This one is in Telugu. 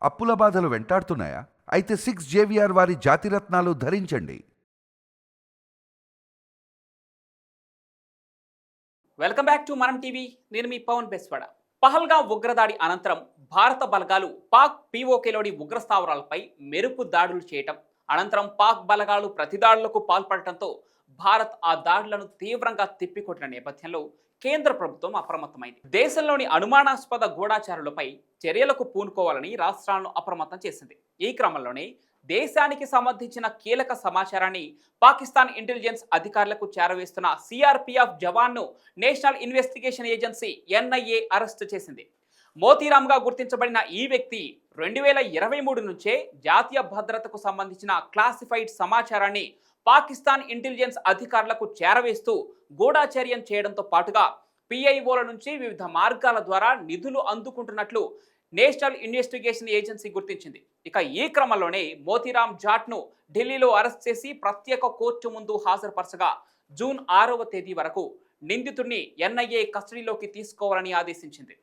అప్పుల బాధలు వెంటాడుతున్నాయా? అయితే 6 JVR వారి జాతిరత్నాలు ధరించండి. వెల్కమ్ బ్యాక్ టు మనం టీవీ. నేను మీ పవన్ బెస్వాడ. పహల్గాం ఉగ్రదాడి అనంతరం భారత బలగాలు పాక్ పీఓకేలోని ఉగ్ర స్థావరాలపై మెరుపు దాడులు చేయటం, అనంతరం పాక్ బలగాలు ప్రతిదాడులకు పాల్పడటంతో భారత్ ఆ దాడులను తీవ్రంగా తిప్పికొట్టిన నేపథ్యంలో కేంద్ర ప్రభుత్వం అప్రమత్తమైంది. దేశంలోని అనుమానాస్పద గూఢాచారులపై చర్యలకు పూనుకోవాలని రాష్ట్రాలను అప్రమత్తం చేసింది. ఈ క్రమంలోనే దేశానికి సంబంధించిన కీలక సమాచారాన్ని పాకిస్తాన్ ఇంటెలిజెన్స్ అధికారులకు చేరవేస్తున్న సిఆర్పిఎఫ్ జవాన్ను national investigation agency NIA arrest చేసింది. మోతీరామ్గా గుర్తించబడిన ఈ వ్యక్తి 2023 నుంచే జాతీయ భద్రతకు సంబంధించిన క్లాసిఫైడ్ సమాచారాన్ని పాకిస్తాన్ ఇంటెలిజెన్స్ అధికారులకు చేరవేస్తూ గూఢాచర్యం చేయడంతో పాటుగా పిఐఓల నుంచి వివిధ మార్గాల ద్వారా నిధులు అందుకుంటున్నట్లు నేషనల్ ఇన్వెస్టిగేషన్ ఏజెన్సీ గుర్తించింది. ఇక ఈ క్రమంలోనే మోతీరామ్ జాట్ను ఢిల్లీలో అరెస్ట్ చేసి ప్రత్యేక కోర్టు ముందు హాజరుపరచగా జూన్ 6వ తేదీ వరకు నిందితుడిని ఎన్ఐఏ కస్టడీలోకి తీసుకోవాలని ఆదేశించింది.